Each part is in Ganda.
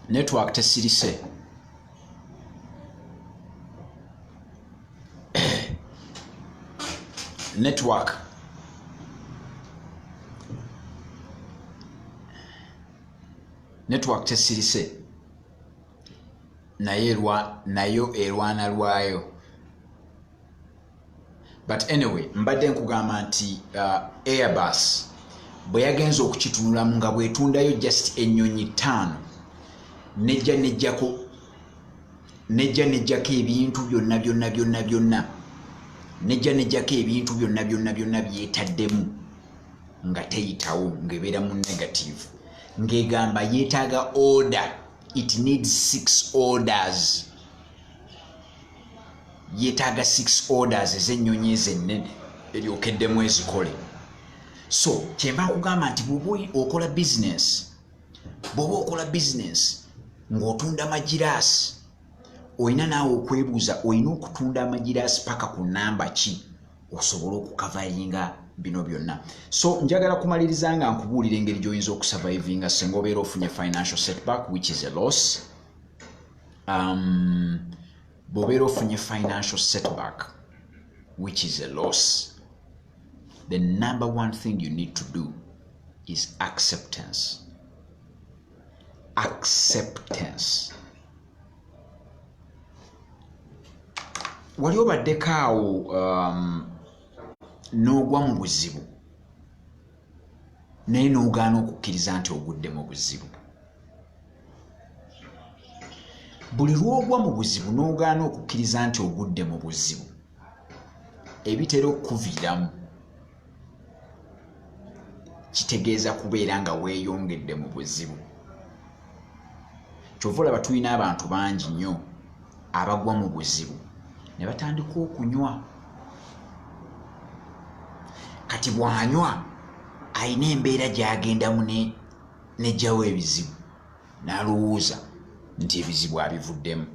network tesirise network tesirise nayo erwana lwayo. But anyway, mbadde nkugamba nti Airbus bwe yagenza okukitunula nga bwetundayo just ennyonyi 5 nejjako ebintu byonna nejjako ebintu byonna byetaddemu nga teyitawo ng'ebeera mu negative ng'egamba yeetaaga order, it needs 6 orders. Yeetaaga 6 orders ez'ennyonyi ez'ennene eryokeddemu ezikole. So kyemba nkugamba nti bw'oba okola business ng'otunda magiraasi, olina naawe okwebuuza olina okutunda amagiraasi paka ku namba ki osobola okukavaringa bino byonna. So njagala kumaliriza nga nkubuulira engeri gy'oyinza okusurvivinga singa obeera ofunye financial setback which is a loss. Bw'obeera ofunye financial setback which is a loss, the number one thing you need to do is acceptance. Wali obaddeko awo n'ogwa mu buzibu naye n'ogaana okukkiriza nti ogudde mu buzibu. Buli lw'ogwa mu buzibu n'ogaana okukkiriza nti ogudde mu buzibu, ebitera okukuviiramu kitegeeza kubeera nga weeyongedde mu buzibu. Kyova olaba tulina abantu bangi nnyo abagwa mu buzibu ne batandika okunywa. Kati bw'anywa alina embeera gy'agendamu nejjawo ebizibu n'alowooza nti ebizibu abivuddemu.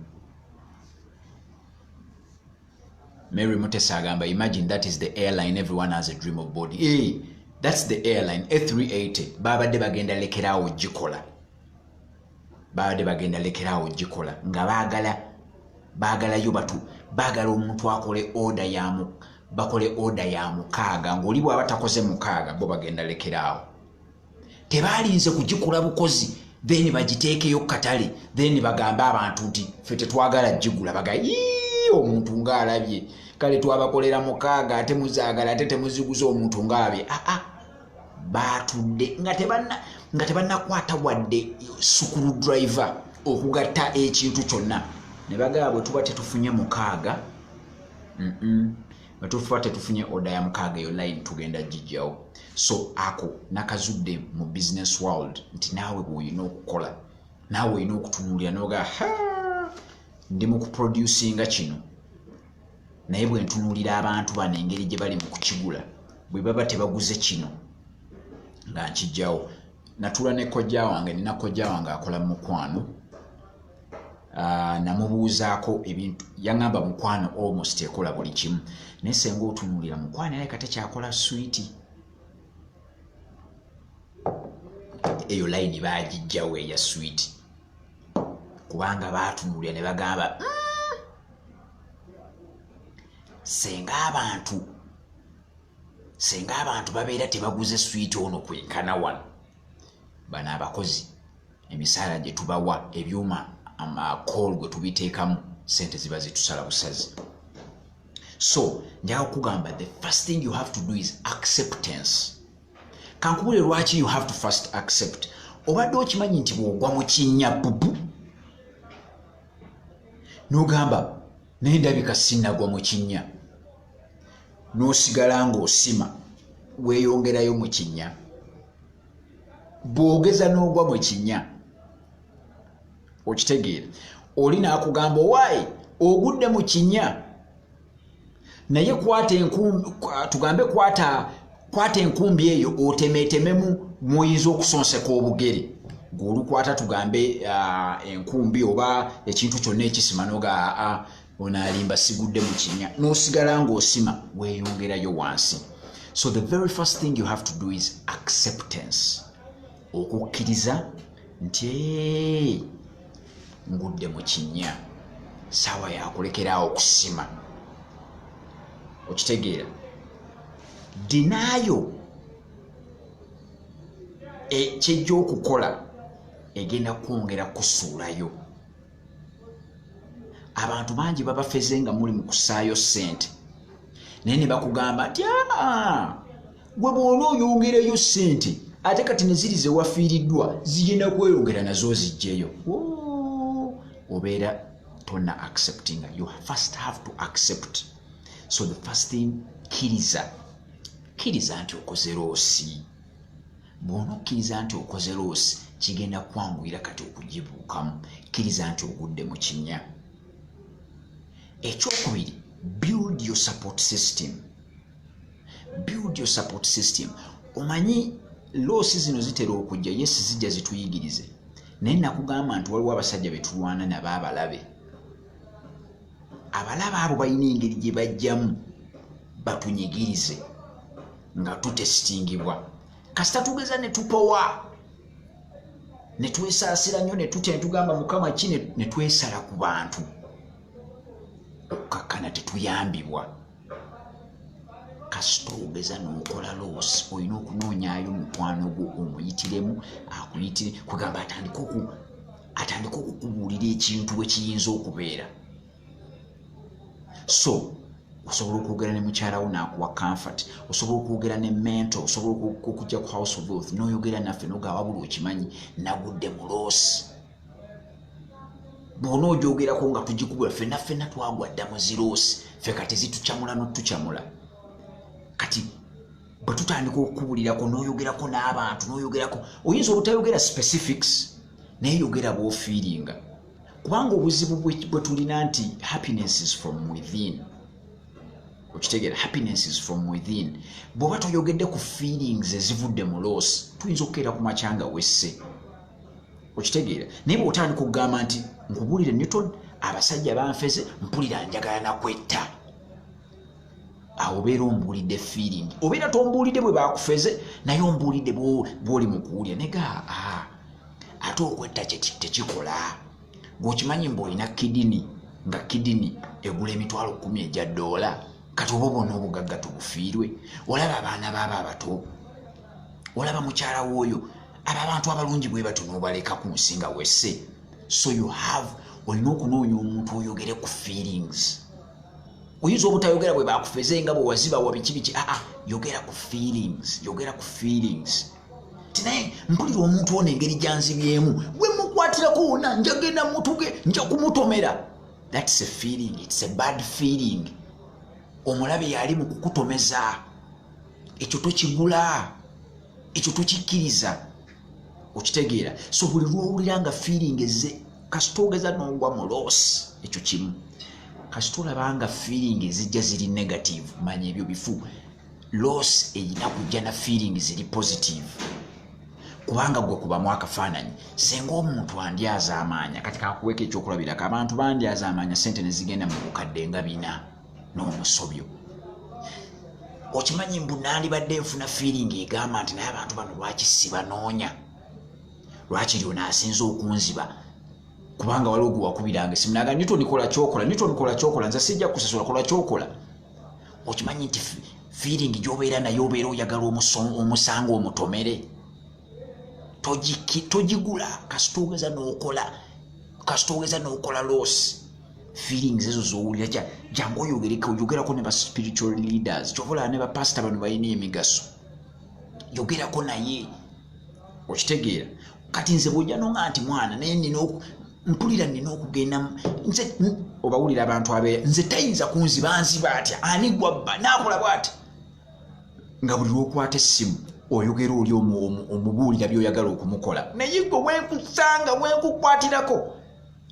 Mary Mutesa agamba, imagine that is the airline everyone has a dream of boarding. Hey, that's the airline A380 babadde bagenda lekeraawo gikola nga baagalayo baagala omuntu akole order bakole order ya 6 ng'oli bw'aba takoze 6 bo bagenda lekeraawo. Tebaalinze kugikola bukozi then bagiteekeyo katale then bagamba abantu nti ffe tetwagala gigula omuntu ng'alabye kale twabakolera 6 ate muzaagala ate temuziguza omuntu ng'alabye. Baatudde nga tebannakwata wadde sukulu driver okugatta ekintu kyonna ne bagamba bwe tuba tetufunye 6 batufa tetufunye order ya 6 eyo line tugenda gijjawo. So ako nakazudde mu business world nti naawe bw'olina okukola naawe olina okutunuulira n'oga ndi mu kuproducinga kino naye bwe ntunuulira abantu bano engeri gye bali mu kukigula bwe baba tebaguze kino nga nkijjawo. Natula ne kojja wange, nina kojja wange akola mu mukwano. Namubuuzaako ebintu yaŋŋamba mukwano almost ekola buli kimu naye senga otunuulira mukwano naye kate kyakola swiiti. Eyo layini baagijjawo eya swiiti kubanga baatunuulira ne bagamba senga abantu babeera tebaguze swiiti ono kwenkana wano, bano abakozi emisaala gye tubawa ebyuma amakool gwe tubiteekamu sente ziba zitusala busazi. So njaga okugamba the first thing you have to do is acceptance. Kankubule lwaki you have to first accept. Obadde okimanyi nti bw'ogwa mu kinnya bubu n'ogamba naye ndabika sinnagwa mu kinnya n'osigala ng'osima weeyongerayo mu kinnya. Bw'ogeza n'ogwa mu kinnya okitegeera oli n'akugamba owaayi ogudde mu kinnya naye kwata enkumbi eyo otemeetememu mwoyinza okusonseka obugere ng'olukwata tugambe enkumbi oba ekintu kyonna ekisima noga onaalimba sigudde mu kinnya n'osigala ng'osima weeyongerayo wansi. So the very first thing you have to do is acceptance. Okukkiriza nti ngudde mu kinnya saawa yakulekerawo okusima okitegeera dinayo kyejja okukola egenda kwongera kusuulayo abantu bangi babafeze nga muli mu kusaayo ssente naye ne bakugamba nti gwe bw'ola oyongerayo ssente ate kati ne ziri zewafiiriddwa zigenda kweyongera nazo zijjeyo obeera tonna accepting. You first have to accept. So the first thing, kkiriza nti okoze loosi. Bw'ona okkiriza nti okoze loosi kigenda kwanguyira kati okugibuukamu. Kkiriza nti ogudde mu kinnya. Ekyokubiri, build your support system. Build your support system. Omanyi loosi zino zitera okujja, yes zijja zituyigirize. Naye nakugamba nti waliwo abasajja betulwana nabo abalabe. Abalabe abo balina engeri gye bajjamu batunyigirize nga tutesitingibwa. Kasita tugeza ne tupowa ne twesaasira nnyo ne tutya ne tugamba Mukama ki ne twesala ku bantu. Okukakkana tetuyambibwa. Kasita ogeza n'okola loosi olina okunoonyaayo mukwano gwo omuyitiremu akuyitire kugamba atandika okukubuulira ekintu bwe kiyinza okubeera. So osobola okwogera ne mukyalawo n'akuwa comfort, osobola okwogera ne mentor, osobola okujja ku house of wealth n'oyogera naffe n'ogamba wabula okimanyi nagudde mu loosi. Bw'ona ogyogerako nga tugikubula ffenna twagwa dda mu ziroosi ffe kati zitukyamula n'otukyamula. Kati bwe tutandika okukubulirako n'oyogerako n'abantu n'oyogerako oyinza obutayogera specifics naye yogera bw'ofiiringa. Kubanga obuzibu bwe tulina nti happiness is from within. Okitegeera, happiness is from within. Bw'oba toyogedde ku feelings ezivudde mu loosi tuyinza okukeera ku makyanga wesse. Okitegeera, naye bw'otandika okugamba nti nkubuulire Newton abasajja banfeze mpulira njagala nakwetta. Awo obeera ombuulidde feeling. Obeera tombuulidde bwe bakufeze naye ombuulidde bw'oli mu kuwulira nega ate okwetta tekikola. Bw'okimanyi mbu kidini nga kidini egula emitwalo 10 egya $. Kati oba bwonna obugagga tubufiirwe. Olaba abaana baaba abato, olaba mukyala w'oyo, aba abantu abalungi bwe bato n'obaleka ku nsi nga wesse. So olina okunoonya omuntu oyogere ku feelings. Oyinza obutayogera bwe bakufeze nga bwe waziba wa biki yogera ku feelings, yogera ku feelings. Tinaye mpulira omuntu ono engeri gyanzibyemu bwe mukwatirako wonna njagenda mutuge nja kumutomera. That's a feeling, it's a bad feeling. Omulabe yali mu kukutomeza. Ekyo tokigula, ekyo tokikkiriza. Okitegeera. So buli lw'owulira nga feeling ezze kasita ogeza n'ogwa mu loosi ekyo kimu. Kasita olaba nga feeling ezijja ziri negative manya ebyo bifu. Loss eyina kujja na feeling ziri positive. Kubanga gwe kubamu akafaananyi senga omuntu andyaza amaanya kati kakuweka ekyokulabirako abantu bandyaza amaanya sente ne zigenda mu bukadde nga 4 n'omusobyo. Okimanyi mbu nandibadde nfuna feeling egamba nti naye abantu bano lwaki sibanoonya, lwaki lyona asinza okunziba kubanga waliwo gwe wakubiranga esimu naga Newton kola kyokola nze sijja kusasula kola kyokola. Okimanyi nti feeling gy'obeera nayo obeera oyagala omusango omutomere. Togigula kasita ogeza n'okola loosi. Feelings ezo z'owulira jangu oyogerako ne ba spiritual leaders. Ky'ovola ne ba pastor bano balina emigaso. Yogerako naye. Okitegeera. Kati nze bw'ojja n'onga nti mwana naye mpulira nina okugenda nze obawulira abantu nze tayinza kunziba nziba atya ani gwabba nakola bw'ati. Nga buli lw'okwata essimu oyogera oli omubuulira by'oyagala okumukola naye gwe wenkusanga wenkukwatirako.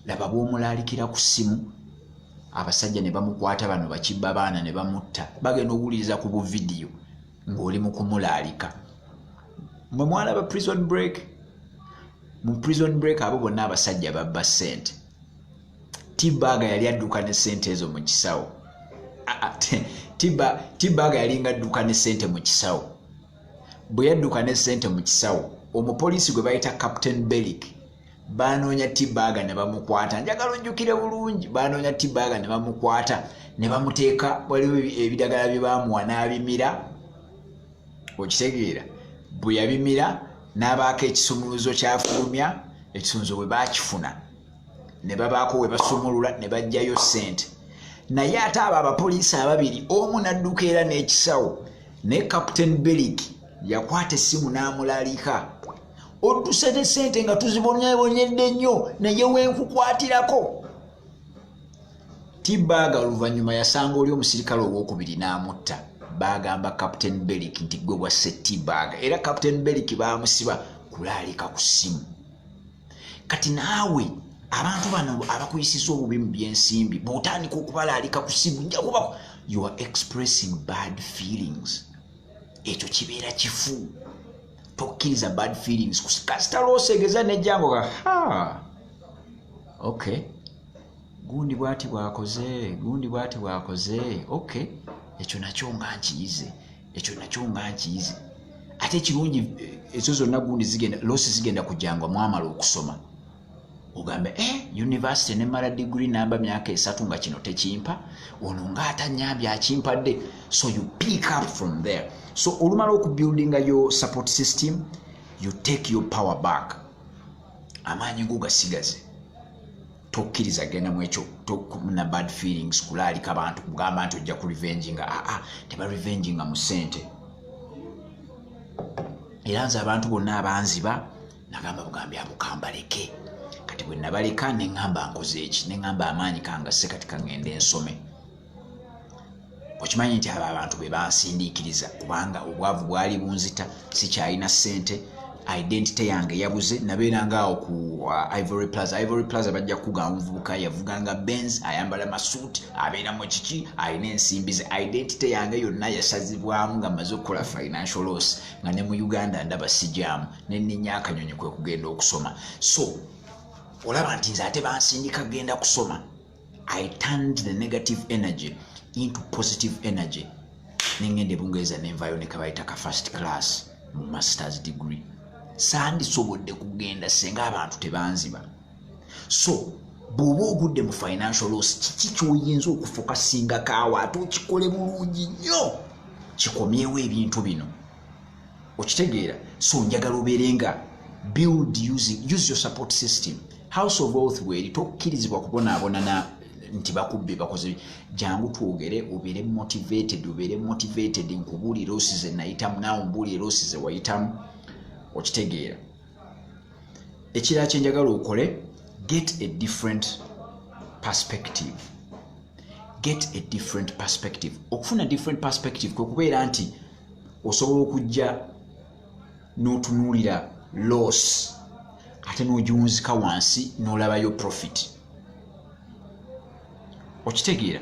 Laba bw'omulaalikira ku ssimu abasajja ne bamukwata bano bakibba baana ne bamutta bagenda okuwuliriza ku buvidiyo ng'oli mu kumulaalika. Mwe mwalaba prison break? Mu prison break abo bonna abasajja babba ssente. Tibaga yali adduka ne ssente ezo mu kisawo. Tibaga yali nga adduka ne ssente mu kisawo. Bwe yadduka ne ssente mu kisawo omupoliisi gwe bayita Captain Bellick banoonya T-Bag ne bamukwata njagala ojjukire bulungi banoonya T-Bag ne bamukwata ne bamuteeka waliwo ebidagala bye bamuwa n'abimira okitegeera bwe yabimira n'abaako ekisumuluzo kyafulumya ekisumuluzo bwe baakifuna ne babaako we basumulula ne bajjayo ssente naye ate abo abapoliisi ababiri omu n'adduka era n'ekisawo ne Captain Beric yakwata essimu n'amulalika odduse ne ssente nga tuzibonyabonyedde nnyo naye wenkukwatirako T-Bag oluvannyuma yasanga oli omusirikale ow'okubiri n'amutta bagamba Captain Beric nti gwe wasse T-Bag era Captain Beric baamusiba kulaalika ku ssimu kati naawe abantu bano abakuyisiza obubi mu byensimbi bw'otandika okubalaalika ku ssimu nja kuba you are expressing bad feelings ekyo kibeera kifu tokkiriza bad feelings kasita lw'oseegeza nejjango ga okay gundi bwati bwakoze okay ekyo nakyo nga nkiyize ate ekirungi ezo zonna gundi loosi zigenda kujjangwa mwamala okusoma ogambe university nemala degree namba myaka 3 nga kino tekimpa ono ng'atanyambye akimpadde so you pick up from there so olumala okubuildinga your support system you take your power back amaanyi go gasigaze tokkiriza genda mu ekyo na bad feelings kulaalika abantu kugamba nti ojja ku revenginga teba revenginga mu ssente era nze abantu bonna abanziba nagamba bugambye abukambaleke kati bwe nabaleka ne ŋŋamba nkoze eki ne ŋŋamba amaanyi kangase kati kangende ensome okimanyi nti abo abantu be bansindiikiriza kubanga obwavu bwali bunzita sikyalina ssente identity yange yabuze nabeeranga awo ku Ivory Plaza bajja kugamba omuvubuka yavuganga Benz ayambala masuuti abeera mu kiki alina ensimbi ze identity yange yonna yasazibwamu nga maze okukola financial loss nga ne mu Uganda ndaba sijaamu nenninya akanyonyi kwe kugenda okusoma so olaba nti nze ate bansindika kugenda kusoma I turned the negative energy into positive energy nengende bungereza nenvayo ne kabayita ka first class mu master's degree sandisobodde kugenda senga abantu tebanziba so bw'oba ogudde mu financial loss kiki kyoyinza okufokasinga kaawa ate okikole bulungi nnyo kikomyewo ebintu bino okitegeera so njagala obeerenga use your support system House of Wealth weri tokkirizibwa kubonaabona nti bakubbe bakoze jangu twogere obeere motivated nkubuulira osize nayitamu naawe mbuulira osize wayitamu okitegeera ekirala kye njagala okole get a different perspective okufuna different perspective kwe kubeera nti osobola okujja n'otunuulira loss ate n'ogiwunzika wansi n'olabayo profit okitegeera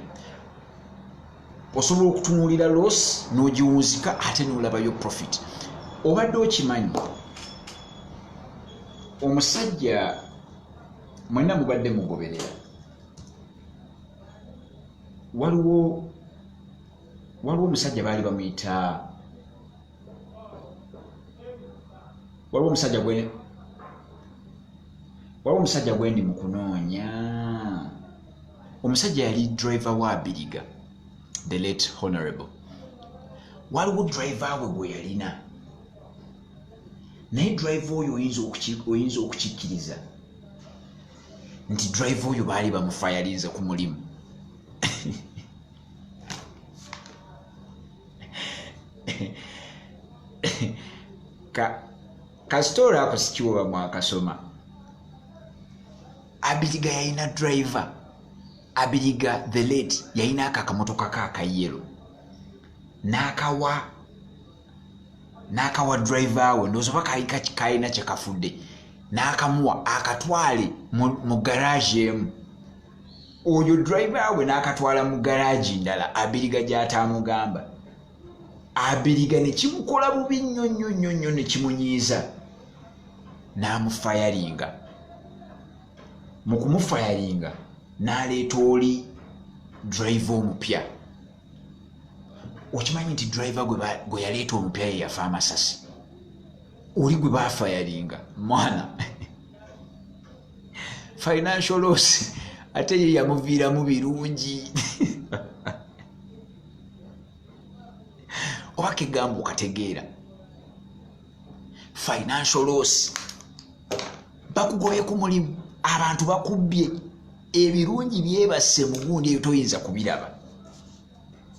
osobola okutunuulira loss n'ogiwunzika ate n'olabayo profit obadde okimanyi omusajja mwenna mubadde mugoberera waliwo omusajja baali bamuyita waliwo omusajja gwendi mu kunoonya omusajja yali driver wa Abiriga the late honorable waliwo driver we gwe yalina naye driver oyo oyinza okukikkiriza nti driver oyo baali bamufayalinze ku mulimu kasitoora ako sikiwoba mwakasoma Abiriga yalina driver Abiriga the late yalina akamotoka kakayero n'akawa driver we ndowooza oba kayina kyekafudde n'akamuwa akatwale mu garage emu oyo driver we n'akatwala mu garage ndala Abiriga gy'atamugamba Abiriga ne kimukola bubi nnyo ne kimunyiiza n'amufayalinga mu kumufayalinga n'aleeta oli driver omupya okimanyi nti driver gwe yaleeta omupya ye yafa amasasi oli gwe baafayalinga mwana financial loss ate ye yamuviiramu birungi oba kegamba okategeera financial loss bakugoye ku mulimu abantu bakubbye ebirungi byebasse mu gundi eyo toyinza kubiraba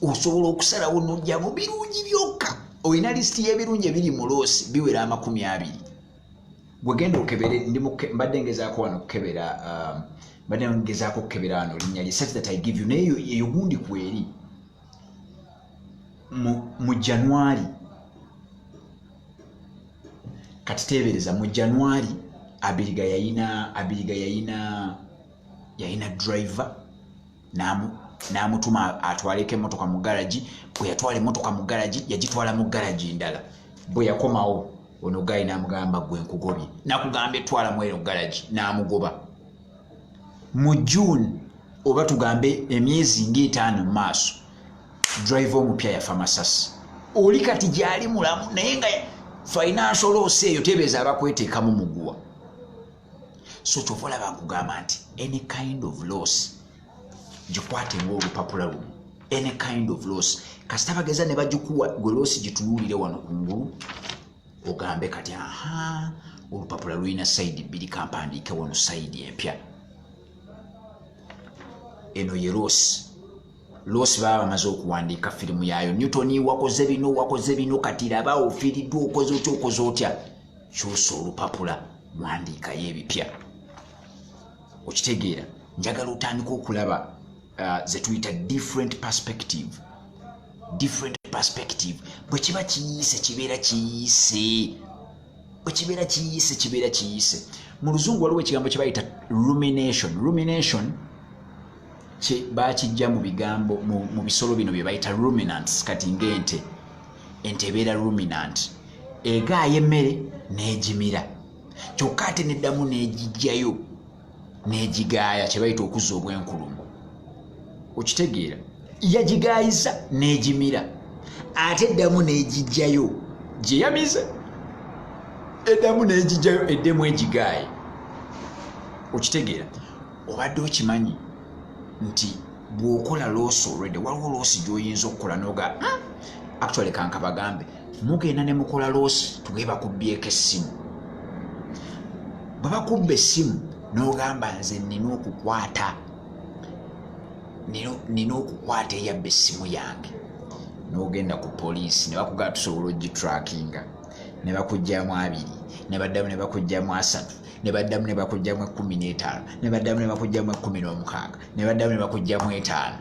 osobola okusalawo n'ojja mu birungi byokka olina lisiti y'ebirungi ebiri mu loosi biwera 20 bwegenda okebere mbadde ngezaako wano okukebera wano linnya lye set that I give you naye eyo gundi kweri mu January kati teebereza mu January Abiriga yayina driver namutuma atwaleko emmotoka mu garage bwe yatwala emmotoka mu garage yagitwala mu garage ndala bwe yakomawo ono gayi namugamba gwe nkugobye nakugamba etwala mu ero garage namugoba mu June oba tugambe emyezi ng'etaano mu maaso driver omupya yafa Masasi oli kati gyali mulamu naye nga financial loss eyo tebeeza abakweteekamu muguwa so kyovola bakugamba nti any kind of loss gikwate ng'olupapula lumu any kind of loss kasita bageza ne bagikuwa gwe loss gitunuulire wano kungulu ogambe kati olupapula lulina side bbiri kampandiike wano side empya eno ye loss baba bamaze okuwandiika firimu yaayo Newton wakoze bino kati laba ofiiriddwa okoze otya kyusa olupapula wandiikayo ebipya okitegeera njagala otandika okulaba ze tuyita different perspective bwe kiba kiyise kibeera kiyise mu luzungu waliwo ekigambo kye bayita rumination bakijja mu bigambo mu bisolo bino bye bayita ruminants kati ng'ente ebeera ruminant egaayo emmere n'egimira kyokka ate neddamu n'egijjayo n'egigaaya kye bayita okuzza obwenkulumu okitegeera yagigaayiza n'egimira ate eddamu n'egijjayo gye yamize eddamu n'egijjayo eddemu egigaaye okitegeera obadde okimanyi nti bw'okola loss already waliwo loss gy'oyinza okukola noga actually kanka bagambe mugenda ne mukola loss tuge bakubbyeko essimu bwe bakubba essimu n'ogamba nze nina okukwata eyabba essimu yange n'ogenda ku poliisi ne bakugamba tusobola ogitrackinga ne bakugjamu 2 ne baddamu ne bakugjamu 3 ne baddamu ne bakugjamu 15 ne baddamu ne bakugjamu 16 ne baddamu ne bakugjamu 5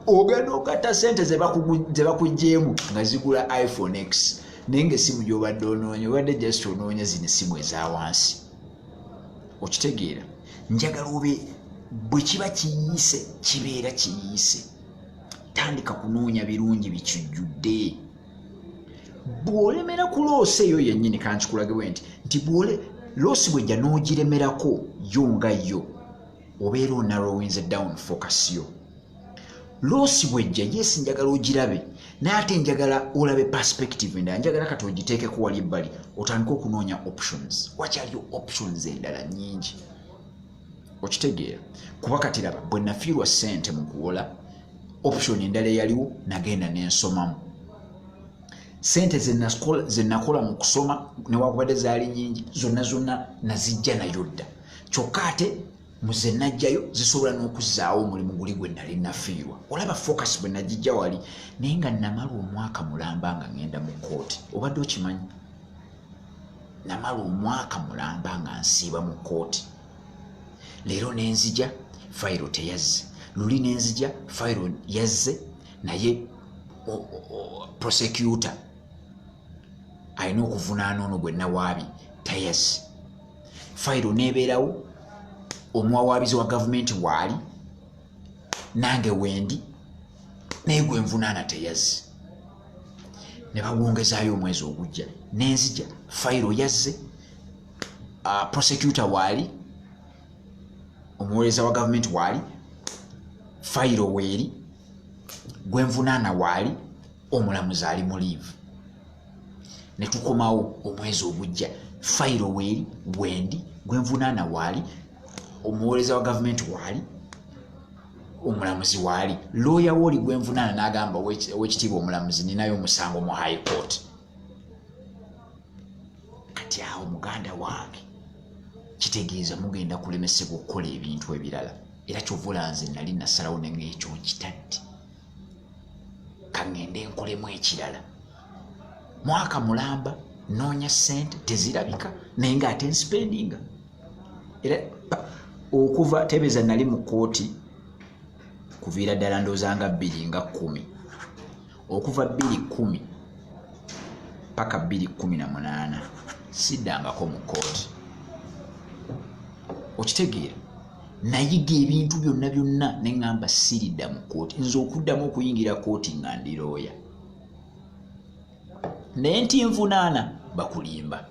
ogenda okatta sente ze bakugjeemu nga zigula iPhone X naye ng'essimu gy'obadde onoonya obadde just onoonya zino essimu eza wansi okitegeera njagala obe bwe kiba kiyise kibeera kiyise tandika kunoonya birungi bikijjudde bw'olemera ku loosi eyo yennyini kankikulage nti loosi bwejja n'ogiremerako yo nga yo obeera onarrowinze down focus yo loosi bwejja yes njagala ogirabe naye ate njagala olabe perspective endala njagala kati ogiteekeko wali ebbali otandika okunoonya options wakyaliyo options endala nnyingi okitegeera kuba kati raba bwe nafiirwa ssente mu kuwola option endala eyaliwo nagenda n'ensomamu sente ze nakola mu kusoma newakubadde zaali nyingi zonna nazijja nayo dda kyokka ate muze najjayo zisobola n'okuzzaawo omulimu guli gwe nali nafiirwa olaba focus bwe nagijja wali naye nga namala omwaka mulamba nga ngenda mu kooti obadde okimanyi namala omwaka mulamba nga nsiiba mu kooti leero nenzija fayiro teyazze luli nenzija fayiro yazze naye prosecutor alina okuvunaana ono gwe nawaabi tayazze fayiro neebeerawo omuwawaabizi wa gavumenti waali nange wendi naye gwe nvunaana teyazze ne bawongezaayo omwezi ogujja nenzija fayiro yazze prosecutor waali omuweereza wa gavumenti waali fayiro weeri gwe nvunaana waali omulamuzi ali mu liivu ne tukomawo omwezi ogujja fayiro weeri wendi gwe nvunaana waali omuweereza wa gavumenti waali, omulamuzi waali, looya wooli gwenvunaana n'agamba ow'ekitiibwa omulamuzi ninayo omusango mu high court. Kati awo muganda wange kitegeeza mugenda kulemesebwa okukola ebintu ebirala, era kyovula nze nali nasalawo ne ng'ekyo nkitadde kaŋŋende nkolemu ekirala. Mwaka mulamba noonya ssente tezirabika naye ng'ate nsipendinga. Era okuva tebeeza nali mu kkooti kuviira ddala ndowooza nga 2010, okuva 2010 paka 2018 siddangako mu kkooti. Okitegeera nayiga ebintu byonna byonna ne ŋŋamba siridda mu kkooti, nze okuddamu okuyingira kkooti nga ndi looya. Naye ntinvunaana bakulimba,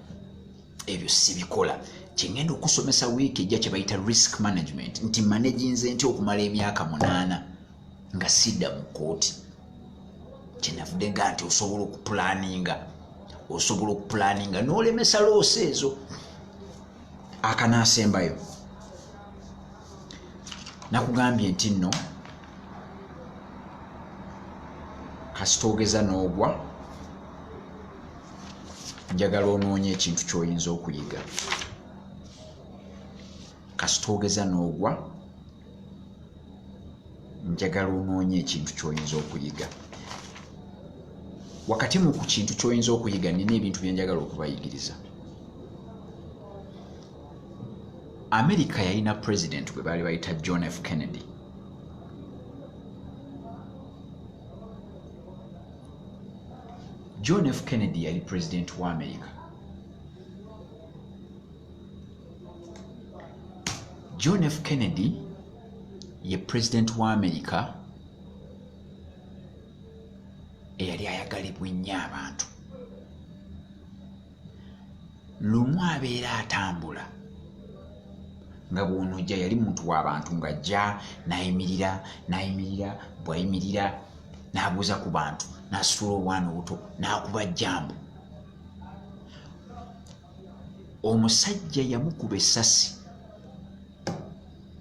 ebyo sibikola. Kyengenda okusomesa wiiki ejja kye bayita risk management, nti managinze nti okumala emyaka 8 nga sidda mu kkooti. Kyenavudde nga nti osobola okupulaninga n'olemesa loosi ezo. Akanaasembayo nakugambye nti nno kasitoogeza n'ogwa njagala onoonye ekintu ky'oyinza okuyiga. Kasitoogeza n'ogwa njagala onoonye ekintu ky'oyinza okuyiga. Wakati mu ku kintu ky'oyinza okuyiga nina ebintu bye njagala okubayigiriza. America yalina president gwe baali bayita John F. Kennedy. John F. Kennedy yali president wa America. John F. Kennedy ye president wa America eyali ayagalibwa nnyo abantu. Lumu abeera atambula nga bw'onojja yali muntu w'abantu ng'ajja n'ayimirira bw'ayimirira n'abuuza ku bantu n'asitula obwana obuto n'akuba jjambu. Omusajja yamukuba essasi,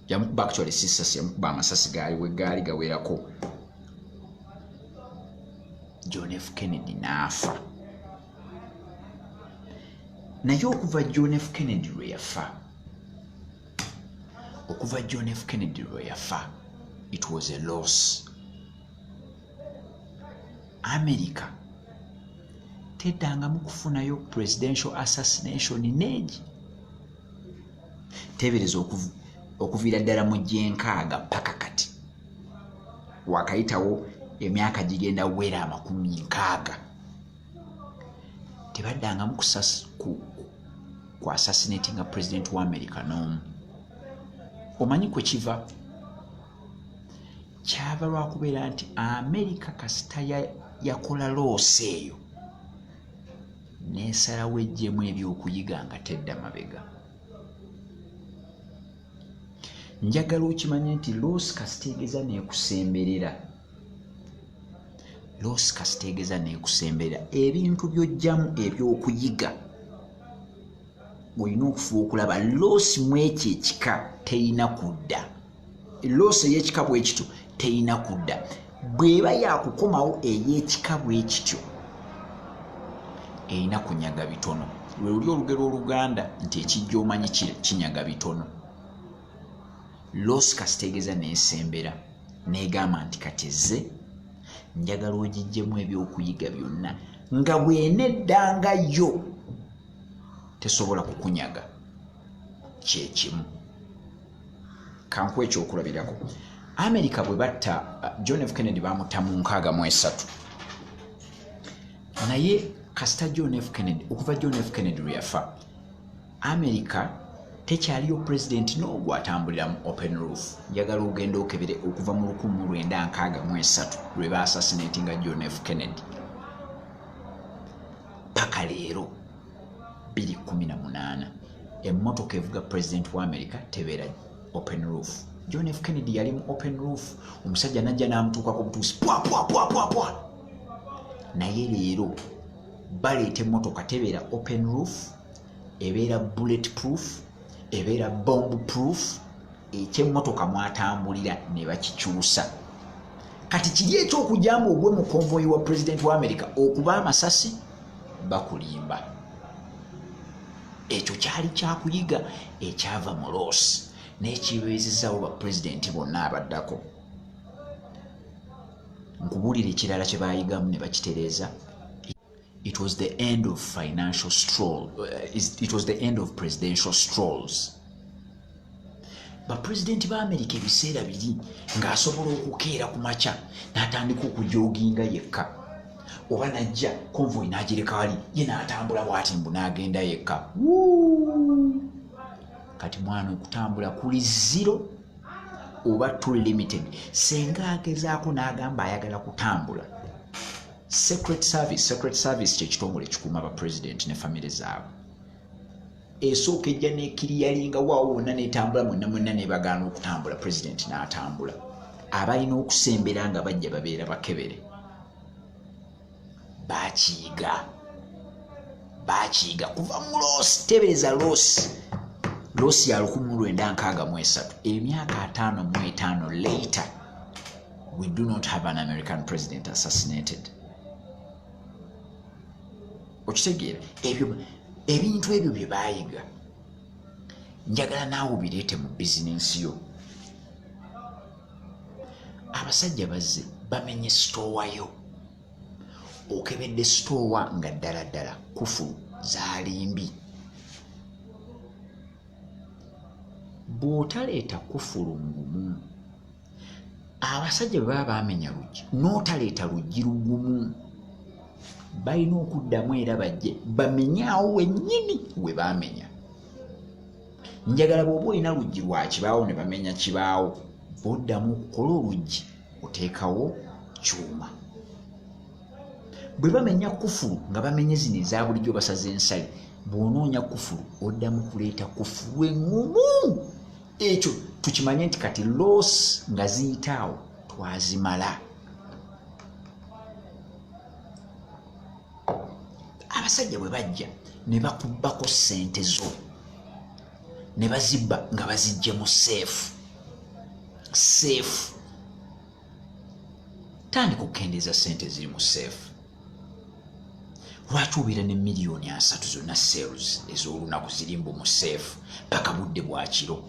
yamukuba actually si ssasi, yamukuba amasasi gaali gawerako. John F. Kennedy n'afa. Naye okuva John F. Kennedy lwe yafa, it was a loss. America teddangamu kufunayo presidential assassination neegi. Teebereza okuviira ddala mu gyenkaaga paka kati wakayitawo emyaka gigenda wera 60 tebaddangamu ku assassinatinga president wa America n'omu. Omanyi kwe kiva? Kyava lwakubeera nti America kasita yakola loosi eyo n'esalawo ejjemu ebyokuyiga nga tedda mabega. Njagala okimanye nti loosi kasiteegeza n'ekusemberera ebintu by'ojjamu ebyokuyiga olina okufuba okulaba loosi mu ekyo ekika terina kudda. Loosi ey'ekika bwe kityo terina kudda. Bw'eba yakukomawo ey'ekika bwe kityo erina kunyaga bitono. Lwe luli olugero oluganda nti ekijja omanyi kinyaga bitono. Loosi kasiteegeza n'esembera n'egamba nti katezze njagala ogijjemu ebyokuyiga byonna nga bw'eneddangayo tesobola kukunyaga. Kyekimu kankuwa ekyokulabirako. America bwe batta John F. Kennedy bamutta mu 63 naye kasita John F. Kennedy okuva John F. Kennedy lwe yafa America tekyaliyo president n'ogwo atambulira mu open roof. Njagala ogenda okebere okuva mu 1963 lwe ba assassinatinga John F. Kennedy paka leero 2018 emmotoka evuga president wa America tebeera open roof. John F. Kennedy yali mu open roof, omusajja najja n'amutuukako butuusi pwa. Naye leero baleeta emmotoka tebeera open roof, ebeera bullet proof, ebeera bomb proof, eky'emmotoka mwatambulira ne bakikyusa. Kati kiri eky'okujjamba ogwe mu konvoyi wa pulezidenti wa Amerika okuba amasasi bakulimba. Ekyo kyali kyakuyiga ekyava mu Ross n'ekibeezezaawo bapulezidenti bonna abaddako. Nkubuulira ekirala kye baayigamu ne bakitereeza. It was the end of financial stroll. It was the end of presidential strolls. Bapulezidenti ba Amerika ebiseera biri ng'asobola okukeera ku makya n'atandika okujooginga yekka. Oba najja konvoyi n'agireka wali ye n'atambula bw'ati mbu n'agenda yekka. Kati mwana okutambula kuli 0 oba too limited. Senga agezaako n'agamba ayagala kutambula. Secret Service kye kitongole kikuuma bapulezidenti ne famire zaabwe. Esooka ejja n'ekiriyalinga waawo wonna n'etambula mwenna ne bagaana okutambula, pulezidenti n'atambula. Abalina okusembera nga bajja babeera bakebere. Baakiyiga kuva mu Ross. Tebereza Ross ya 1963. Emyaka 55 later, we do not have an American president assassinated. Okitegeera ebintu ebyo bye baayiga njagala naawe bireete mu bizinensi yo. Abasajja bazze bamenye sitoowa yo. Okebedde sitoowa nga ddala kufulu zaalimbi. Bw'otaleeta kufulu ngumu, abasajja bwe baba baamenya luggi n'otaleeta luggi lugumu, balina okuddamu era bajje bamenyaawo wennyini we baamenya. Njagala bw'oba olina luggi lwa kibaawo ne bamenya kibaawo, bw'oddamu okukola oluggi oteekawo kyuma. Bwe bamenya kufulu nga bamenye zino eza bulijjo basaze ensale, bw'onoonya kufulu oddamu kuleeta kufulu engumu. Ekyo tukimanye nti kati Ross nga ziyitaawo twazimala. Abasajja bwe bajja ne bakubbako ssente zo ne bazibba nga bazijje mu seefu. Tandika okukendeeza ssente ziri mu seefu. Lwaki obeera ne miliyoni 3 zonna sales ez'olunaku zirimbu mu seefu paka budde bwa kiro?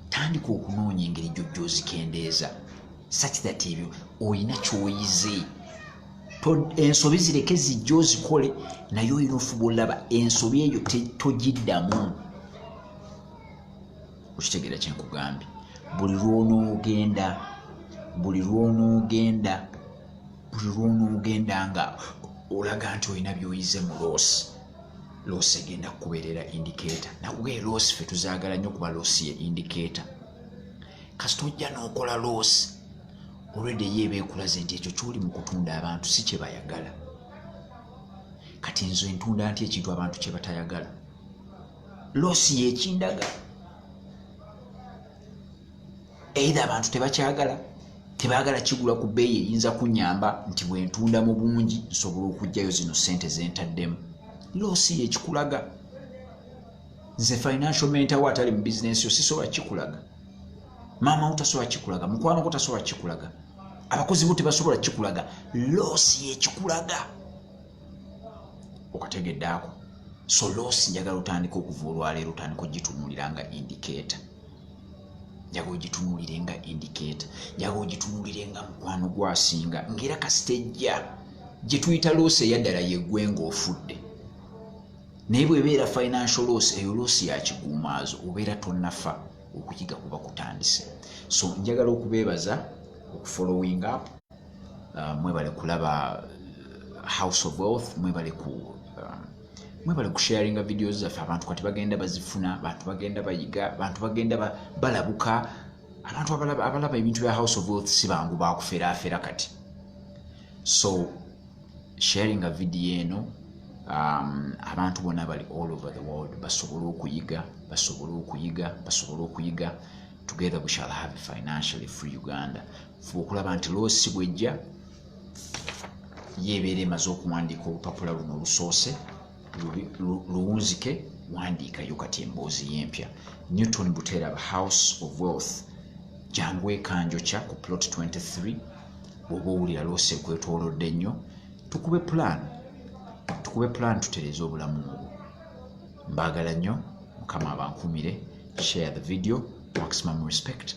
Tandika okunoonya engeri gy'ozikendeeza such that ebyo olina ky'oyize. Ensobi zireke zijja ozikole, naye olina ofuba olaba ensobi eyo togiddamu. Okitegeera kye nkugambye. Buli lw'onoogenda nga olaga nti olina by'oyize mu Ross egenda kukubeerera indicator. Nakugee Ross ffe tuzaagala nnyo kuba Ross ye indicator. Kasita ojja n'okola Ross already ye beekulaze nti ekyo ky'oli mu kutunda abantu si kye bayagala. Kati nze ntunda nti ekintu abantu kye batayagala. Ross ye ekindaga. Either abantu tebakyagala, tebaagala kigula ku bbeeyi eyinza kunnyamba nti bwe ntunda mu bungi nsobola okuggyayo zino ssente ze ntaddemu. Ross ye ekikulaga. Nze financial mentor atali mu bizinensi yo sisobola kikulaga. Maama wo tasobola kikulaga, mukwano gwo tasobola kikulaga, abakozi bo tebasobola kikulaga. Ross ye ekikulaga. Okategeddaako. So Ross njagala otandika okuva olwaleero otandika ogitunuulira nga indicator. Njagala ogitunuulire nga indicator. Njagala ogitunuulire nga mukwano gwasinga ng'era kasita ejja gye tuyita Ross eyaddala yeggwe ng'ofudde. Naye bw'ebeera financial loss, eyo Ross ya kiguumaazo obeera tonnafa okuyiga kuba kutandise. So njagala okubeebaza okufollowing up. Mwebale kulaba House of Wealth, mwebale ku sharinga videos zaffe. Abantu kati bagenda bazifuna, abantu bagenda bayiga, abantu bagenda balabuka. Abantu abalaba ebintu bya House of Wealth si bangu bakuferaafera kati. So sharing a video eno, abantu bonna bali all over the world basobole okuyiga. Together we shall have a financially free Uganda. Fuba okulaba nti Ross bwejja yeebeera emaze okuwandiika olupapula luno olusoose luwunzike wandiikayo kati emboozi y'empya. Newton Buteera, House of Wealth, jangu ekanjokya ku plot 23. Bw'oba owulira loose kwetoolodde ennyo, tukube plan tutereeze obulamu obwo. Mbaagala nnyo, Mukama abankumire. Share the video. Maximum respect.